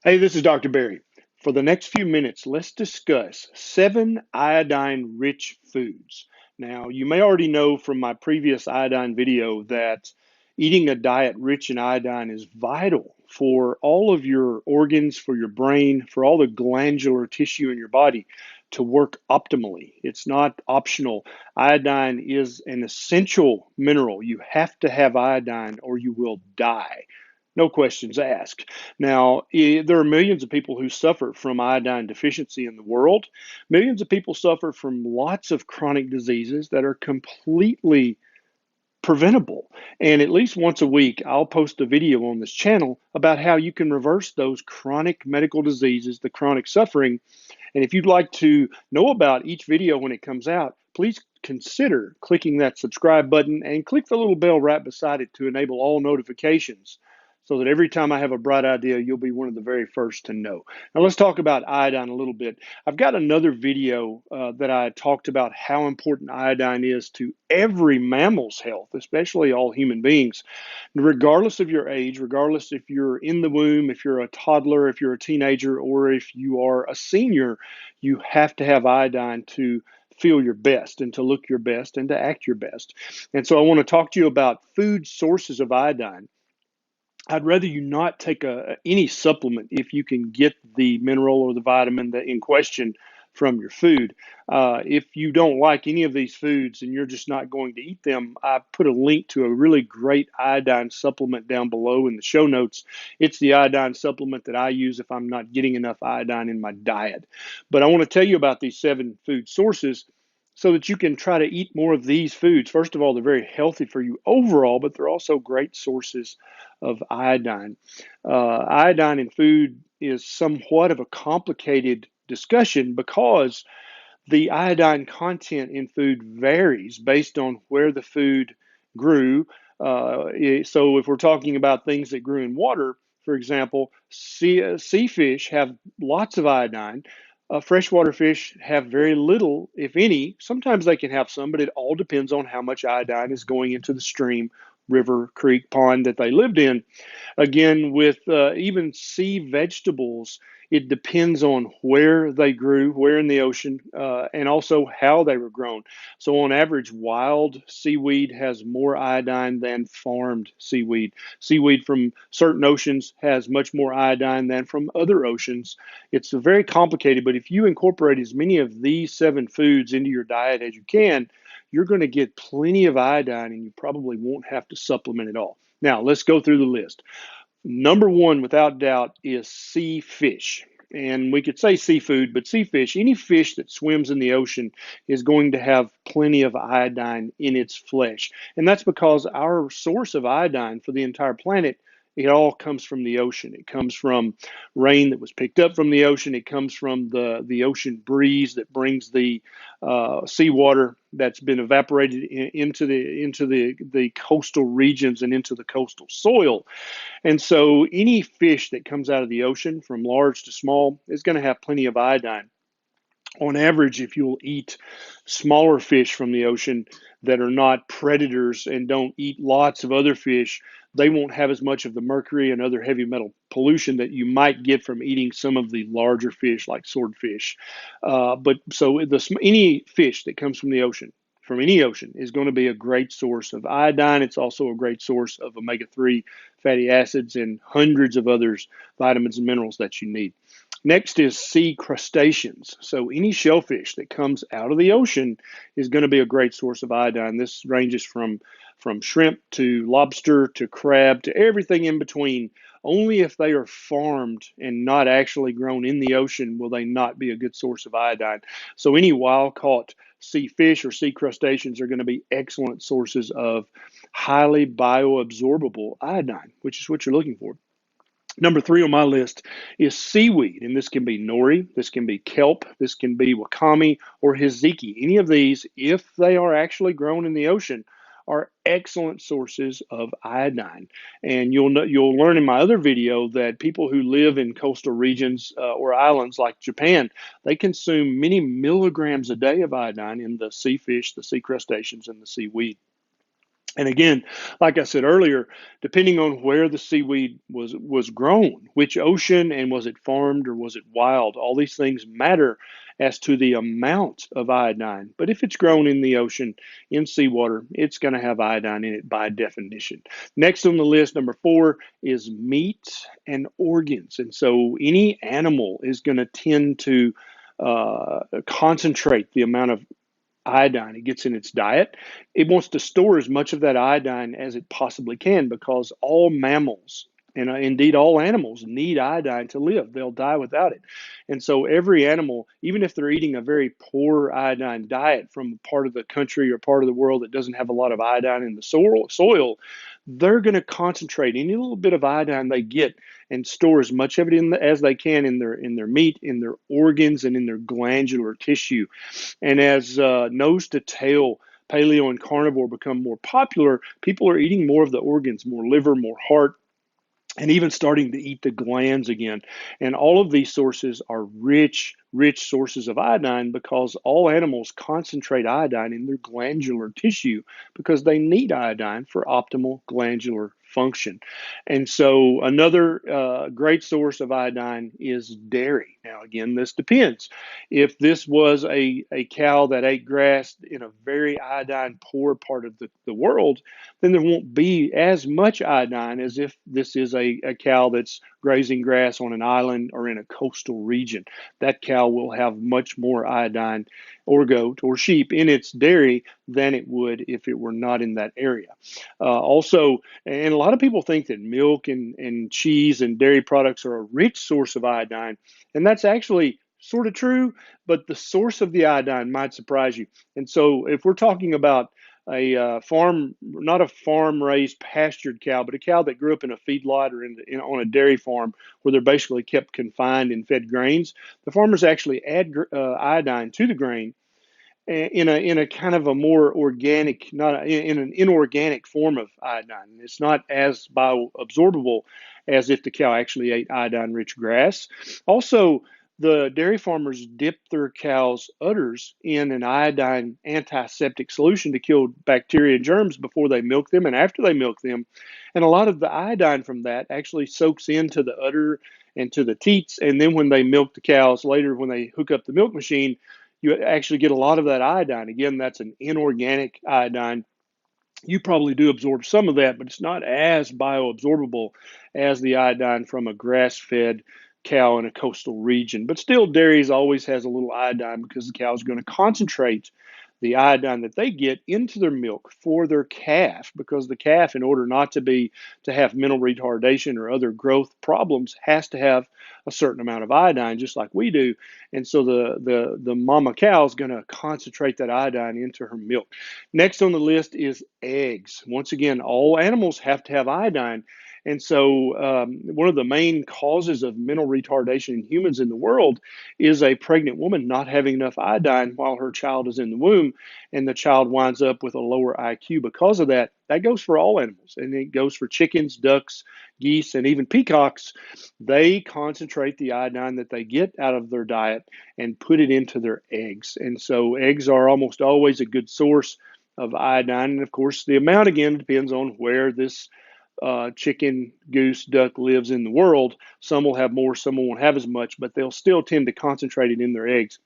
Hey, this is Dr. Barry. For the next few minutes, let's discuss 7 iodine-rich foods. Now, you may already know from my previous iodine video that eating a diet rich in iodine is vital for all of your organs, for your brain, for all the glandular tissue in your body to work optimally. It's not optional. Iodine is an essential mineral. You have to have iodine or you will die. No questions asked. Now, there are millions of people who suffer from iodine deficiency in the world. Millions of people suffer from lots of chronic diseases that are completely preventable. And at least once a week, I'll post a video on this channel about how you can reverse those chronic medical diseases, the chronic suffering. And if you'd like to know about each video when it comes out, please consider clicking that subscribe button and click the little bell right beside it to enable all notifications so that every time I have a bright idea, you'll be one of the very first to know. Now, let's talk about iodine a little bit. I've got another video that I talked about how important iodine is to every mammal's health, especially all human beings, regardless of your age, regardless if you're in the womb, if you're a toddler, if you're a teenager, or if you are a senior, you have to have iodine to feel your best and to look your best and to act your best. And so I want to talk to you about food sources of iodine. I'd rather you not take any supplement if you can get the mineral or the vitamin that in question from your food. If you don't like any of these foods and you're just not going to eat them, I put a link to a really great iodine supplement down below in the show notes. It's the iodine supplement that I use if I'm not getting enough iodine in my diet. But I want to tell you about these 7 food sources so that you can try to eat more of these foods. First of all, they're very healthy for you overall, but they're also great sources of iodine. Iodine in food is somewhat of a complicated discussion because the iodine content in food varies based on where the food grew. So, if we're talking about things that grew in water, for example, sea fish have lots of iodine. Freshwater fish have very little, if any. Sometimes they can have some, but it all depends on how much iodine is going into the stream, river, creek, pond that they lived in. Again, with even sea vegetables, it depends on where they grew, where in the ocean, and also how they were grown. So, on average, wild seaweed has more iodine than farmed seaweed. Seaweed from certain oceans has much more iodine than from other oceans. It's very complicated, but if you incorporate as many of these 7 foods into your diet as you can, you're going to get plenty of iodine and you probably won't have to supplement at all. Now, let's go through the list. Number one, without doubt, is sea fish. And we could say seafood, but sea fish, any fish that swims in the ocean is going to have plenty of iodine in its flesh. And that's because our source of iodine for the entire planet, it all comes from the ocean. It comes from rain that was picked up from the ocean. It comes from the ocean breeze that brings the seawater that's been evaporated into the coastal regions and into the coastal soil. And so any fish that comes out of the ocean, from large to small, is going to have plenty of iodine. On average, if you'll eat smaller fish from the ocean that are not predators and don't eat lots of other fish, they won't have as much of the mercury and other heavy metal pollution that you might get from eating some of the larger fish like swordfish. But so any fish that comes from any ocean is going to be a great source of iodine. It's also a great source of omega-3 fatty acids and hundreds of others vitamins and minerals that you need. Next is sea crustaceans. So any shellfish that comes out of the ocean is going to be a great source of iodine. This ranges from shrimp to lobster to crab to everything in between. Only if they are farmed and not actually grown in the ocean will they not be a good source of iodine. So any wild caught sea fish or sea crustaceans are going to be excellent sources of highly bioabsorbable iodine, which is what you're looking for. Number 3 on my list is seaweed, and this can be nori, this can be kelp, this can be wakame or hiziki. Any of these, if they are actually grown in the ocean, are excellent sources of iodine. And you'll learn in my other video that people who live in coastal regions or islands like Japan, they consume many milligrams a day of iodine in the sea fish, the sea crustaceans, and the seaweed. And again, like I said earlier, depending on where the seaweed was grown, which ocean, and was it farmed or was it wild, all these things matter as to the amount of iodine. But if it's grown in the ocean, in seawater, it's going to have iodine in it by definition. Next on the list, number 4, is meat and organs. And so any animal is going to tend to concentrate the amount of iodine it gets in its diet. It wants to store as much of that iodine as it possibly can, because all mammals, and indeed all animals, need iodine to live. They'll die without it. And so every animal, even if they're eating a very poor iodine diet from a part of the country or part of the world that doesn't have a lot of iodine in the soil, they're going to concentrate any little bit of iodine they get and store as much of it as they can in their meat, in their organs, and in their glandular tissue. And as nose to tail paleo and carnivore become more popular, people are eating more of the organs, more liver, more heart, and even starting to eat the glands again. And all of these sources are rich, rich sources of iodine, because all animals concentrate iodine in their glandular tissue because they need iodine for optimal glandular function. And so another great source of iodine is dairy. Now, again, this depends. If this was a cow that ate grass in a very iodine poor part of the world, then there won't be as much iodine as if this is a cow that's grazing grass on an island or in a coastal region. That cow will have much more iodine, or goat or sheep, in its dairy than it would if it were not in that area. Also, and a lot of people think that milk and cheese and dairy products are a rich source of iodine, and that's actually sort of true, but the source of the iodine might surprise you. And so if we're talking about a farm, not a farm raised pastured cow, but a cow that grew up in a feedlot or on a dairy farm where they're basically kept confined and fed grains, the farmers actually add iodine to the grain in a kind of a more organic, not in an inorganic form of iodine. It's not as bioabsorbable as if the cow actually ate iodine-rich grass. Also, the dairy farmers dip their cows' udders in an iodine antiseptic solution to kill bacteria and germs before they milk them and after they milk them. And a lot of the iodine from that actually soaks into the udder and to the teats. And then when they milk the cows later, when they hook up the milk machine, you actually get a lot of that iodine. Again, that's an inorganic iodine. You probably do absorb some of that, but it's not as bioabsorbable as the iodine from a grass-fed cow in a coastal region. But still, dairies always has a little iodine because the cow is going to concentrate the iodine that they get into their milk for their calf, because the calf, in order not to have mental retardation or other growth problems, has to have a certain amount of iodine, just like we do. And so the mama cow is going to concentrate that iodine into her milk. Next on the list is eggs. Once again, all animals have to have iodine. And so, one of the main causes of mental retardation in humans in the world is a pregnant woman not having enough iodine while her child is in the womb, and the child winds up with a lower IQ because of that. That goes for all animals, and it goes for chickens, ducks, geese, and even peacocks. They concentrate the iodine that they get out of their diet and put it into their eggs. And so, eggs are almost always a good source of iodine. And of course, the amount again depends on where this chicken, goose, duck lives in the world. Some will have more, some won't have as much, but they'll still tend to concentrate it in their eggs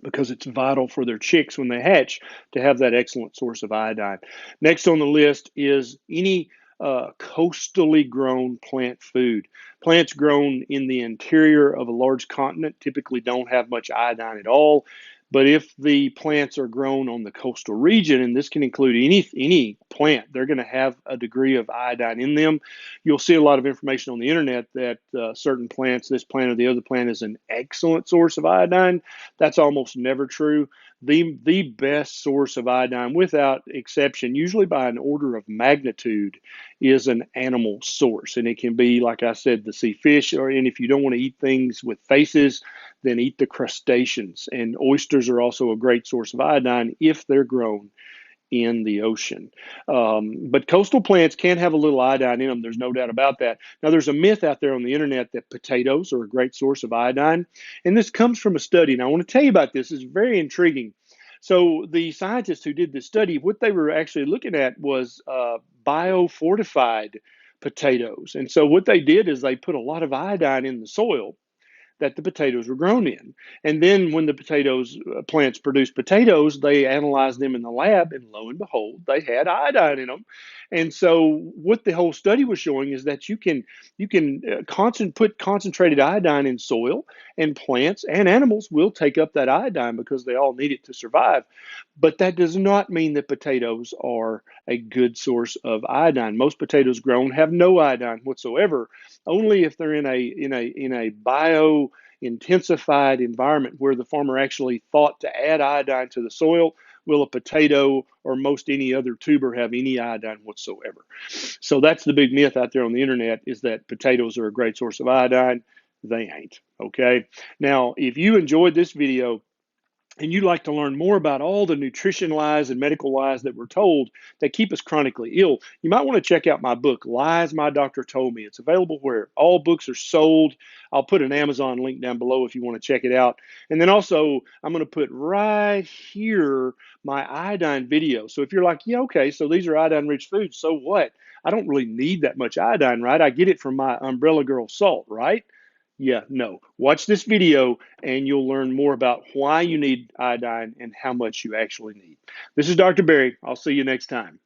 because it's vital for their chicks when they hatch to have that excellent source of iodine. Next on the list is any coastally grown plant food. Plants grown in the interior of a large continent typically don't have much iodine at all. But if the plants are grown on the coastal region, and this can include any plant, they're going to have a degree of iodine in them. You'll see a lot of information on the internet that certain plants, this plant or the other plant, is an excellent source of iodine. That's almost never true. The best source of iodine, without exception, usually by an order of magnitude, is an animal source. And it can be, like I said, the sea fish, and if you don't want to eat things with faces, then eat the crustaceans. And oysters are also a great source of iodine if they're grown in the ocean. But coastal plants can have a little iodine in them. There's no doubt about that. Now, there's a myth out there on the internet that potatoes are a great source of iodine. And this comes from a study. And I want to tell you about this. It's very intriguing. So the scientists who did this study, what they were actually looking at was biofortified potatoes. And so what they did is they put a lot of iodine in the soil that the potatoes were grown in. And then when the potatoes plants produced potatoes, they analyzed them in the lab, and lo and behold, they had iodine in them. And so what the whole study was showing is that you can put concentrated iodine in soil, and plants and animals will take up that iodine because they all need it to survive. But that does not mean that potatoes are a good source of iodine. Most potatoes grown have no iodine whatsoever. Only if they're in a bio intensified environment where the farmer actually thought to add iodine to the soil will a potato or most any other tuber have any iodine whatsoever. So that's the big myth out there on the internet, is that potatoes are a great source of iodine. They ain't. Okay. Now, if you enjoyed this video and you'd like to learn more about all the nutrition lies and medical lies that we're told that keep us chronically ill, you might want to check out my book, Lies My Doctor Told Me. It's available where all books are sold. I'll put an Amazon link down below if you want to check it out. And then also, I'm going to put right here my iodine video. So if you're like, yeah, okay, so these are iodine-rich foods, so what? I don't really need that much iodine, right? I get it from my Umbrella Girl salt, right? Yeah, no. Watch this video and you'll learn more about why you need iodine and how much you actually need. This is Dr. Berry. I'll see you next time.